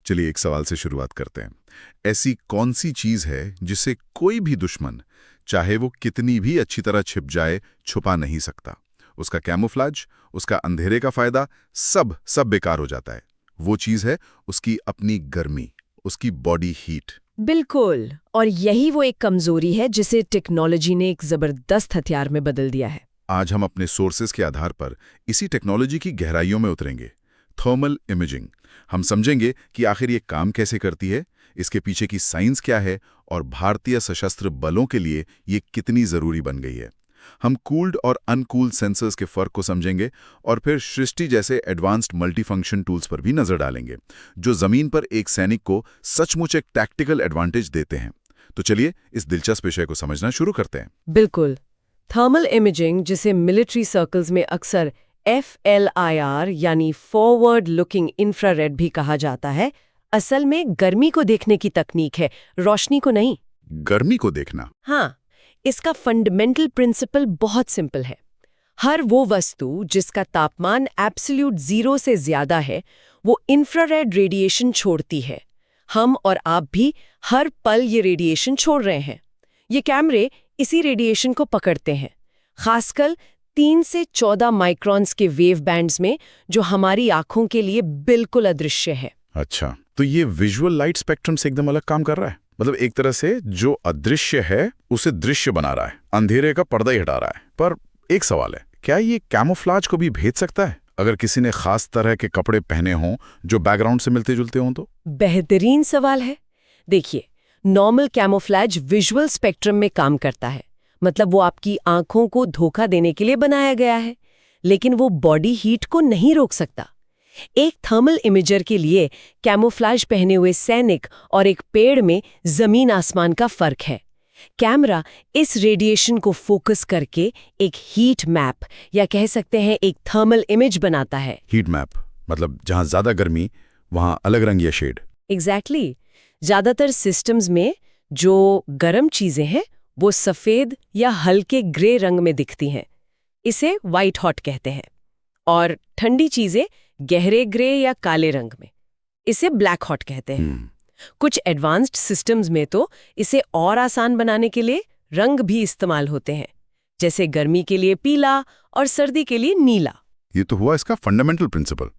चलिए एक सवाल से शुरुआत करते हैं। ऐसी कौन सी चीज है जिसे कोई भी दुश्मन, चाहे वो कितनी भी अच्छी तरह छिप जाए, छुपा नहीं सकता? उसका कैमोफ्लेज, उसका अंधेरे का फायदा, सब सब बेकार हो जाता है। वो चीज है उसकी अपनी गर्मी, उसकी बॉडी हीट। बिल्कुल, और यही वो एक कमजोरी है जिसे टेक्नोलॉजी ने एक जबरदस्त हथियार में बदल दिया है। आज हम अपने सोर्सेज के आधार पर इसी टेक्नोलॉजी की गहराइयों में उतरेंगे। Thermal imaging. हम समझेंगे कि आखिर ये काम कैसे करती है, इसके पीछे की साइंस क्या है और भारतीय सशस्त्र बलों के लिए ये कितनी जरूरी बन गई है। हम कूल्ड और अनकूल्ड सेंसर्स के फर्क को समझेंगे और फिर सृष्टि जैसे एडवांस्ड मल्टीफंक्शन टूल्स पर भी नजर डालेंगे, जो जमीन पर एक सैनिक को सचमुच एक टैक्टिकल एडवांटेज देते हैं। तो चलिए इस दिलचस्प विषय को समझना शुरू करते हैं। बिल्कुल। थर्मल इमेजिंग, जिसे मिलिट्री सर्कल्स में अक्सर FLIR यानी फॉरवर्ड लुकिंग इंफ्रारेड भी कहा जाता है, असल में गर्मी को देखने की तकनीक है, रोशनी को नहीं। गर्मी को देखना? हाँ, इसका फंडामेंटल प्रिंसिपल बहुत सिंपल है। हर वो वस्तु जिसका तापमान एब्सोल्यूट 0 से ज्यादा है, वो इंफ्रारेड रेडिएशन छोड़ती है। हम और आप भी हर पल ये रेडिएशन छोड़ रहे हैं। ये कैमरे इसी रेडिएशन को पकड़ते हैं, खासकर 3 से 14 माइक्रॉन्स के वेव बैंड्स में, जो हमारी आंखों के लिए बिल्कुल अदृश्य है। अच्छा, तो ये विजुअल लाइट स्पेक्ट्रम से एकदम अलग काम कर रहा है। मतलब एक तरह से जो अदृश्य है उसे दृश्य बना रहा है, अंधेरे का पर्दा ही हटा रहा है। पर एक सवाल है, क्या ये कैमोफ्लेज को भी भेद सकता है? अगर किसी ने खास तरह के कपड़े पहने हों जो बैकग्राउंड से मिलते जुलते हों तो? बेहतरीन सवाल है। देखिए, नॉर्मल कैमोफ्लेज विजुअल स्पेक्ट्रम में काम करता है, मतलब वो आपकी आंखों को धोखा देने के लिए बनाया गया है, लेकिन वो बॉडी हीट को नहीं रोक सकता। एक थर्मल इमेजर के लिए कैमोफ्लेज पहने हुए सैनिक और एक पेड़ में जमीन आसमान का फर्क है। कैमरा इस रेडिएशन को फोकस करके एक हीट मैप, या कह सकते हैं एक थर्मल इमेज बनाता है। हीट मैप मतलब जहां ज्यादा गर्मी वहां अलग रंग या शेड? एग्जैक्टली। ज्यादातर सिस्टम्स में जो गर्म चीजें हैं वो सफेद या हल्के ग्रे रंग में दिखती हैं, इसे व्हाइट हॉट कहते हैं, और ठंडी चीजें गहरे ग्रे या काले रंग में, इसे ब्लैक हॉट कहते हैं। कुछ एडवांस्ड सिस्टम्स में तो इसे और आसान बनाने के लिए रंग भी इस्तेमाल होते हैं, जैसे गर्मी के लिए पीला और सर्दी के लिए नीला। ये तो हुआ इसका फंडामेंटल प्रिंसिपल।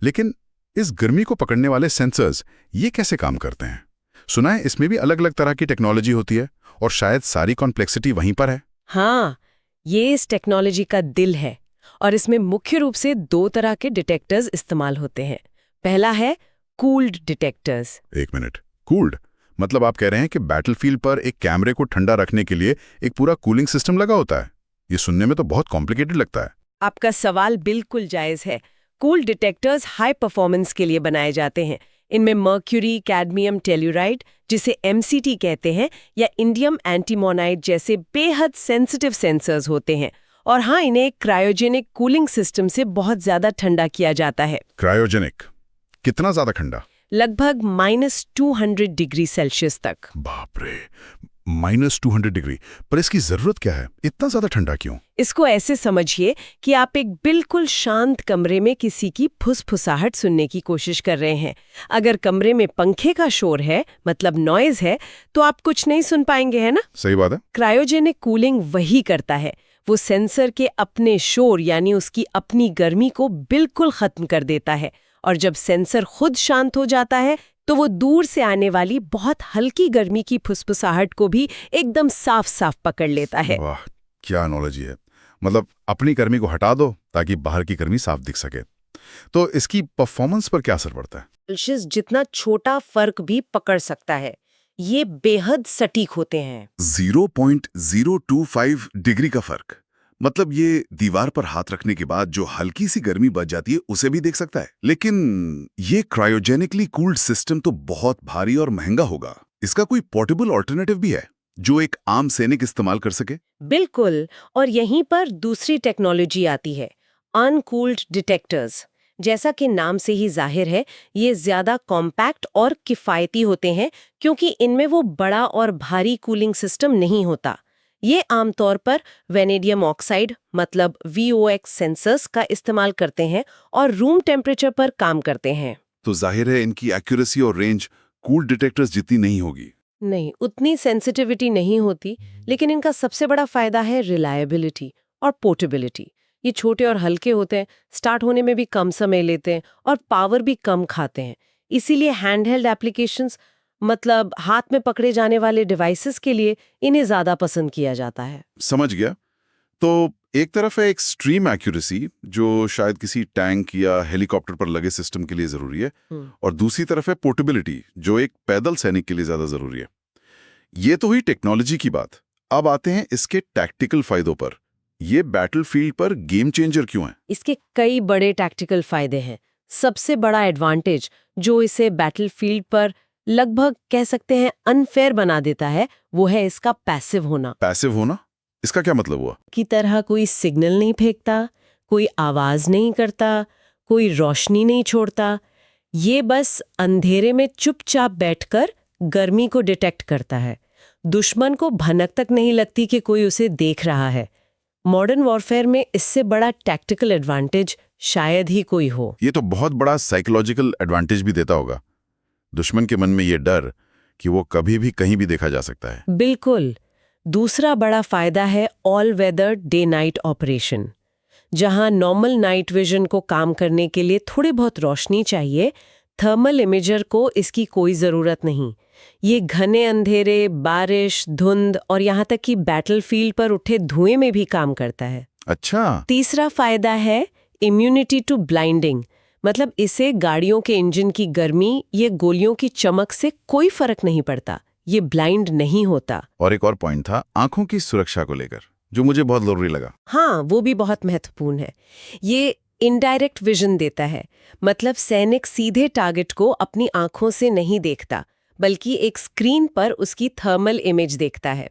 लेकिन इस गर्मी को पकड़ने वाले सेंसर्स ये कैसे काम करते हैं? सुना है इसमें भी अलग अलग तरह की टेक्नोलॉजी होती है और शायद सारी कॉम्प्लेक्सिटी वहीं पर है। हाँ, ये इस टेक्नोलॉजी का दिल है, और इसमें मुख्य रूप से 2 तरह के डिटेक्टर्स इस्तेमाल होते हैं। पहला है कूल्ड डिटेक्टर्स। एक मिनट, कूल्ड मतलब आप कह रहे हैं कि बैटलफील्ड पर एक कैमरे को ठंडा रखने के लिए एक पूरा कूलिंग सिस्टम लगा होता है? ये सुनने में तो बहुत कॉम्प्लिकेटेड लगता है। आपका सवाल बिल्कुल जायज है। कूल्ड डिटेक्टर्स हाई परफॉर्मेंस के लिए बनाए जाते हैं। इनमें मर्क्यूरी, कैडमियम टेल्यूराइड, जिसे MCT कहते हैं, या इंडियम एंटीमोनाइड जैसे बेहद सेंसिटिव सेंसर्स होते हैं। और हाँ, इन्हें क्रायोजेनिक कूलिंग सिस्टम से बहुत ज्यादा ठंडा किया जाता है। क्रायोजेनिक? कितना ज्यादा ठंडा? लगभग -200 डिग्री सेल्सियस तक। बाप रे, -200 डिग्री! पर इसकी जरूरत क्या है? इतना ज्यादा ठंडा क्यों? इसको ऐसे समझिए कि आप एक बिल्कुल शांत कमरे में किसी की फुसफुसाहट सुनने की कोशिश कर रहे हैं। अगर कमरे में पंखे का शोर है, मतलब नॉइज है, तो आप कुछ नहीं सुन पाएंगे, है ना? सही बात है। क्रायोजेनिक कूलिंग वही करता है। वो सेंसर के अपने शोर यानी उसकी अपनी गर्मी को बिल्कुल खत्म कर देता है, और जब सेंसर खुद शांत हो जाता है तो वो दूर से आने वाली बहुत हल्की गर्मी की फुसफुसाहट को भी एकदम साफ साफ पकड़ लेता है। वाह, क्या एनालॉजी है! मतलब अपनी गर्मी को हटा दो ताकि बाहर की गर्मी साफ दिख सके। तो इसकी परफॉर्मेंस पर क्या असर पड़ता है? सेल्सियस जितना छोटा फर्क भी पकड़ सकता है। ये बेहद सटीक होते हैं। 0.025 डिग्री का फर्क? मतलब ये दीवार पर हाथ रखने के बाद जो हल्की सी गर्मी बच जाती है उसे भी देख सकता है। लेकिन ये क्रायोजेनिकली कूल्ड सिस्टम तो बहुत भारी और महंगा होगा। इसका कोई पोर्टेबल ऑल्टरनेटिव भी है जो एक आम सैनिक इस्तेमाल कर सके? बिल्कुल, और यहीं पर दूसरी टेक्नोलॉजी आती है, अनकूल्ड डिटेक्टर्स। जैसा कि नाम से ही जाहिर है, ये ज्यादा कॉम्पैक्ट और किफायती होते हैं, क्योंकि इनमें वो बड़ा और भारी कूलिंग सिस्टम नहीं होता। ये आमतौर पर वेनेडियम ऑक्साइड मतलब VOX सेंसर्स का इस्तेमाल करते हैं और रूम टेम्परेचर पर काम करते हैं। तो जाहिर है इनकी एक्यूरेसी और रेंज कूल डिटेक्टर्स जितनी नहीं होगी। नहीं, उतनी सेंसिटिविटी नहीं होती, लेकिन इनका सबसे बड़ा फायदा है रिलायबिलिटी और पोर्टेबिलिटी। ये छोटे और हल्के होते हैं, स्टार्ट होने में भी कम समय लेते हैं और पावर भी कम खाते हैं। इसीलिए हैंडहेल्ड एप्लीकेशंस, मतलब हाथ में पकड़े जाने वाले डिवाइसेस के लिए इन्हें ज्यादा पसंद किया जाता है। समझ गया। तो एक तरफ है एक्सट्रीम एक्यूरेसी जो शायद किसी टैंक या हेलीकॉप्टर पर लगे सिस्टम के लिए जरूरी है, और दूसरी तरफ है पोर्टेबिलिटी जो एक पैदल सैनिक के लिए ज्यादा जरूरी है। ये तो हुई टेक्नोलॉजी की बात। अब आते हैं इसके टैक्टिकल फायदों पर। ये बैटलफील्ड पर गेम चेंजर क्यों है? इसके कई बड़े टैक्टिकल फायदे हैं। सबसे बड़ा एडवांटेज जो इसे बैटलफील्ड पर लगभग कह सकते हैं अनफेयर बना देता है, वो है इसका पैसिव होना। पैसिव होना? इसका क्या मतलब हुआ? की तरह कोई सिग्नल नहीं फेंकता, कोई आवाज नहीं करता, कोई रोशनी नहीं छोड़ता। ये बस अंधेरे में चुपचाप बैठकर गर्मी को डिटेक्ट करता है। दुश्मन को भनक तक नहीं लगती कि कोई उसे देख रहा है। मॉडर्न वॉरफेयर में इससे बड़ा टैक्टिकल एडवांटेज शायद ही कोई हो। ये तो बहुत बड़ा साइकोलॉजिकल एडवांटेज भी देता होगा। दुश्मन के मन में ये डर कि वो कभी भी कहीं भी देखा जा सकता है। बिल्कुल। दूसरा बड़ा फायदा है all weather day night operation. जहां नॉर्मल नाइट विजन को काम करने के लिए थोड़ी बहुत रोशनी चाहिए, थर्मल इमेजर को इसकी कोई जरूरत नहीं। ये घने अंधेरे, बारिश, धुंध और यहाँ तक कि बैटलफील्ड पर उठे धुएं में भी काम करता है। अच्छा। तीसरा फायदा है इम्यूनिटी टू ब्लाइंडिंग। मतलब इसे गाड़ियों के इंजन की गर्मी, ये गोलियों की चमक से कोई फर्क नहीं पड़ता। ये ब्लाइंड नहीं होता। और एक और पॉइंट था आंखों की सुरक्षा को लेकर, जो मुझे बहुत जरूरी लगा। हाँ, वो भी बहुत महत्वपूर्ण है। ये इनडायरेक्ट विजन देता है। मतलब सैनिक सीधे टारगेट को अपनी आंखों से नहीं देखता, बल्कि एक स्क्रीन पर उसकी थर्मल इमेज देखता है।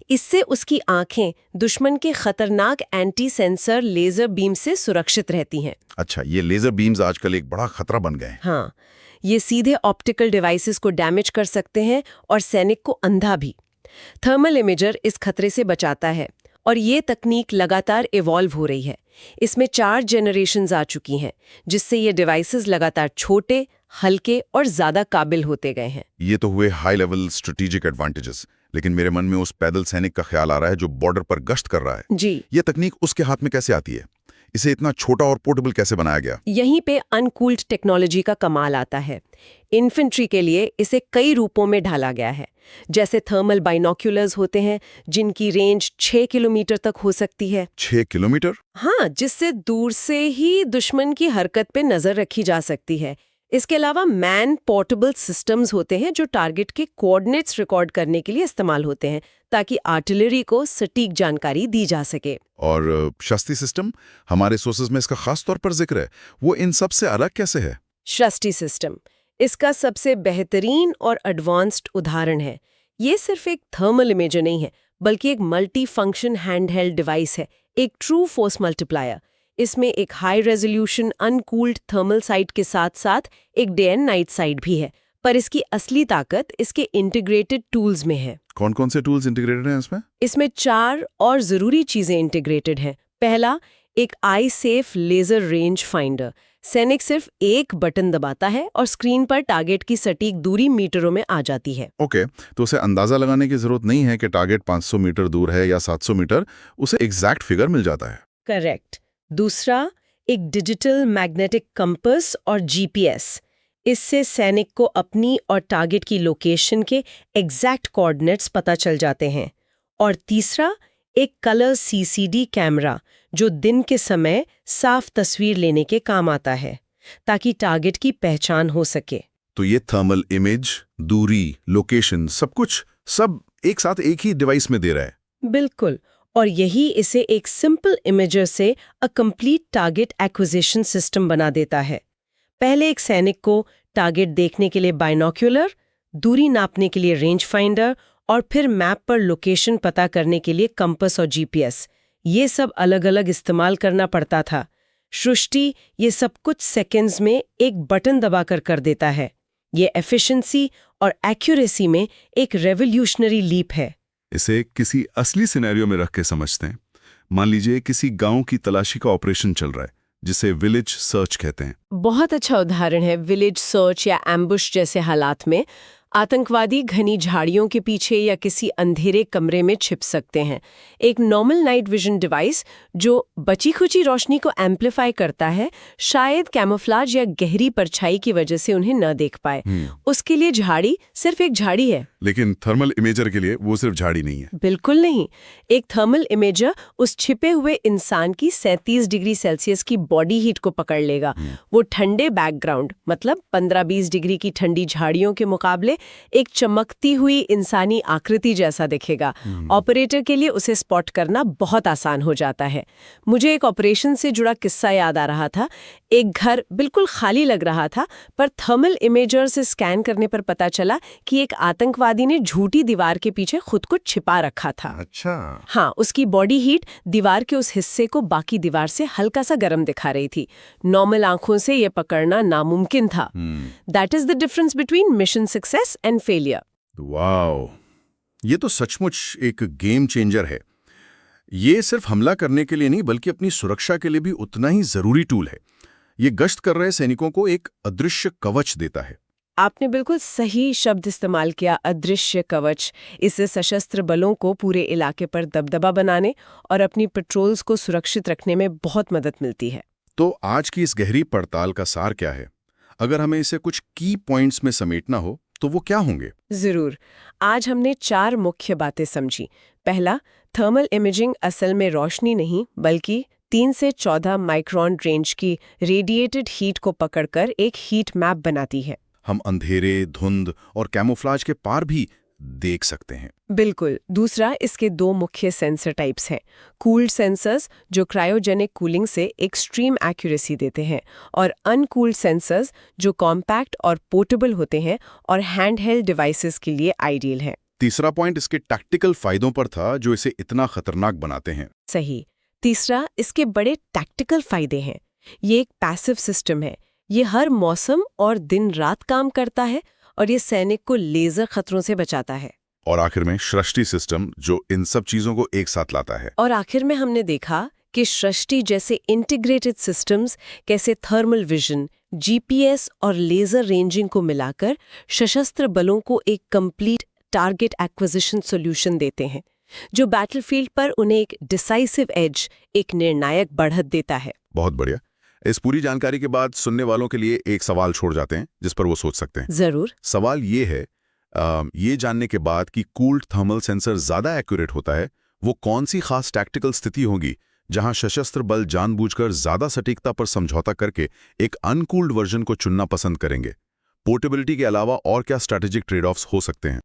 इससे उसकी आंखें दुश्मन के खतरनाक एंटी सेंसर लेजर बीम से सुरक्षित रहती हैं। अच्छा, ये लेजर बीम्स आजकल एक बड़ा खतरा बन गए हैं। हाँ, ये सीधे ऑप्टिकल डिवाइसेस को डैमेज कर सकते हैं और सैनिक को अंधा भी। थर्मल इमेजर इस खतरे से बचाता है और ये तकनीक लगातार इवॉल्व हो रही है। इसमें 4 जनरेशन्स आ चुकी हैं, जिससे ये डिवाइसेस लगातार छोटे, हल्के और ज्यादा काबिल होते गए हैं। ये तो हुए हाई लेवल स्ट्रेटेजिक एडवांटेजेस, लेकिन मेरे मन में उस पैदल सैनिक का ख्याल आ रहा है जो बॉर्डर पर गश्त कर रहा है। जी, ये तकनीक उसके हाथ में कैसे आती है? इसे इतना छोटा और पोर्टेबल कैसे बनाया गया? यहीं पे अनकूल्ड टेक्नोलॉजी का कमाल आता है। इन्फेंट्री के लिए इसे कई रूपों में ढाला गया है। जैसे थर्मल बाइनोक्यूलर्स होते हैं, जिनकी रेंज 6 किलोमीटर तक हो सकती है। 6 किलोमीटर? हाँ, जिससे दूर से ही दुश्मन की हरकत पे नजर रखी जा सकती है। इसके अलावा मैन पोर्टेबल सिस्टम्स होते हैं जो टारगेट के कोऑर्डिनेट्स रिकॉर्ड करने के लिए इस्तेमाल होते हैं, ताकि आर्टिलरी को सटीक जानकारी दी जा सके। और शस्त्र सिस्टम, हमारे सोर्सेज में इसका खास तौर पर जिक्र है, वो इन सब से अलग कैसे है? शस्त्र सिस्टम इसका सबसे बेहतरीन और एडवांस्ड उदाहरण है। ये सिर्फ एक थर्मल इमेजर नहीं है, बल्कि एक मल्टी फंक्शन हैंडहेल्ड डिवाइस है, एक ट्रू फोर्स मल्टीप्लायर। इसमें एक हाई रेजोल्यूशन अनकूल्ड थर्मल साइट के साथ साथ एक डे एंड नाइट साइट भी है, पर इसकी असली ताकत इसके इंटीग्रेटेड टूल्स में है। कौन कौन से टूल्स इंटीग्रेटेड हैं इसमें? इसमें 4 और जरूरी चीजें इंटीग्रेटेड हैं। पहला, एक आई सेफ लेजर रेंज फाइंडर। सैनिक सिर्फ एक बटन दबाता है और स्क्रीन पर टारगेट की सटीक दूरी मीटरों में आ जाती है। ओके, तो उसे अंदाजा लगाने की जरूरत नहीं है कि टारगेट 500 मीटर दूर है या 700 मीटर, उसे एग्जैक्ट फिगर मिल जाता है। करेक्ट। दूसरा, एक डिजिटल मैग्नेटिक कंपास और जीपीएस। इससे सैनिक को अपनी और टारगेट की लोकेशन के एग्जैक्ट कोऑर्डिनेट्स पता चल जाते हैं। और तीसरा, एक कलर सीसीडी कैमरा जो दिन के समय साफ तस्वीर लेने के काम आता है, ताकि टारगेट की पहचान हो सके। तो ये थर्मल इमेज, दूरी, लोकेशन, सब एक साथ एक ही डिवाइस में दे रहा है। बिल्कुल, और यही इसे एक सिंपल इमेजर से a complete target acquisition system बना देता है। पहले एक सैनिक को टारगेट देखने के लिए बाइनोक्यूलर, दूरी नापने के लिए रेंज फाइंडर और फिर मैप पर लोकेशन पता करने के लिए कंपास और जीपीएस, ये सब अलग अलग इस्तेमाल करना पड़ता था। सृष्टि ये सब कुछ सेकंड्स में एक बटन दबाकर कर देता है। ये एफिशिएंसी और एक्यूरेसी में एक रेवोल्यूशनरी लीप है। इसे किसी असली सिनेरियो में रख के समझते हैं। मान लीजिए किसी गांव की तलाशी का ऑपरेशन चल रहा है, जिसे विलेज सर्च कहते हैं। बहुत अच्छा उदाहरण है विलेज सर्च या एम्बुश जैसे हालात में आतंकवादी घनी झाड़ियों के पीछे या किसी अंधेरे कमरे में छिप सकते हैं। एक नॉर्मल नाइट विजन डिवाइस जो बची खुची रोशनी को एम्पलीफाई करता है शायद कैमोफ्लेज या गहरी परछाई की वजह से उन्हें न देख पाए। उसके लिए झाड़ी सिर्फ एक झाड़ी है, लेकिन थर्मल इमेजर के लिए वो सिर्फ झाड़ी नहीं है। बिल्कुल नहीं। एक थर्मल इमेजर उस छिपे हुए इंसान की 37 डिग्री सेल्सियस की बॉडी हीट को पकड़ लेगा। वो ठंडे बैकग्राउंड मतलब 15-20 डिग्री की ठंडी झाड़ियों के मुकाबले एक चमकती हुई इंसानी आकृति जैसा दिखेगा। ऑपरेटर के लिए उसे स्पॉट करना बहुत आसान हो जाता है। मुझे एक ऑपरेशन से जुड़ा किस्सा याद आ रहा था। एक घर बिल्कुल खाली लग रहा था, पर थर्मल इमेजर से स्कैन करने पर पता चला कि एक आतंकवादी ने झूठी दीवार के पीछे खुद को छिपा रखा था। अच्छा। हाँ, उसकी बॉडी हीट दीवार के उस हिस्से को बाकी दीवार से हल्का सा गर्म दिखा रही थी। नॉर्मल आंखों से यह पकड़ना नामुमकिन था। That is the difference between mission success and failure. Wow, ये तो सचमुच एक गेम चेंजर है। ये सिर्फ हमला करने के लिए नहीं बल्कि अपनी सुरक्षा के लिए भी उतना ही जरूरी टूल है। ये गश्त कर रहे सैनिकों को एक अदृश्य कवच देता है। आपने बिल्कुल सही शब्द इस्तेमाल किया, अदृश्य कवच। इससे सशस्त्र बलों को पूरे इलाके पर दबदबा बनाने और अपनी पेट्रोल्स को सुरक्षित रखने में बहुत मदद मिलती है। तो आज की इस गहरी पड़ताल का सार क्या है? अगर हमें इसे कुछ की पॉइंट्स में समेटना हो तो वो क्या होंगे? जरूर। आज हमने 4 मुख्य बातें समझी। पहला, थर्मल इमेजिंग असल में रोशनी नहीं बल्कि 3 से 14 माइक्रोन रेंज की रेडिएटेड हीट को पकड़कर एक हीट मैप बनाती है। हम अंधेरे, धुंध और कैमोफ्लेज के पार भी देख सकते हैं। बिल्कुल। दूसरा, इसके 2 मुख्य सेंसर टाइप्स हैं। कूल्ड सेंसर्स जो क्रायोजेनिक कूलिंग से एक्सट्रीम एक्यूरेसी देते हैं, और अनकूल्ड सेंसर्स जो कॉम्पैक्ट और पोर्टेबल होते हैं और हैंडहेल्ड डिवाइसेस के लिए आइडियल हैं। तीसरा पॉइंट इसके टैक्टिकल फायदों पर था जो इसे इतना खतरनाक बनाते हैं। सही। तीसरा, इसके बड़े टैक्टिकल फायदे हैं। ये एक पैसिव सिस्टम है। ये हर मौसम और दिन रात काम करता है और ये सैनिक को लेजर खतरों से बचाता है। और आखिर में सृष्टि सिस्टम जो इन सब चीजों को एक साथ लाता है। और आखिर में हमने देखा कि सृष्टि जैसे इंटीग्रेटेड सिस्टम्स कैसे थर्मल विजन, जीपीएस और लेजर रेंजिंग को मिलाकर सशस्त्र बलों को एक कंप्लीट टारगेट एक्विजिशन सॉल्यूशन देते हैं, जो बैटलफील्ड पर उन्हें एक डिसाइसिव एज, एक निर्णायक बढ़त देता है। बहुत बढ़िया। इस पूरी जानकारी के बाद सुनने वालों के लिए एक सवाल छोड़ जाते हैं जिस पर वो सोच सकते हैं। जरूर। सवाल ये है, ये जानने के बाद कि कूल्ड थर्मल सेंसर ज्यादा एक्यूरेट होता है, वो कौन सी खास टैक्टिकल स्थिति होगी जहां सशस्त्र बल जानबूझकर ज्यादा सटीकता पर समझौता करके एक अनकूल्ड वर्जन को चुनना पसंद करेंगे? पोर्टेबिलिटी के अलावा और क्या स्ट्रैटेजिक ट्रेड ऑफ्स हो सकते हैं?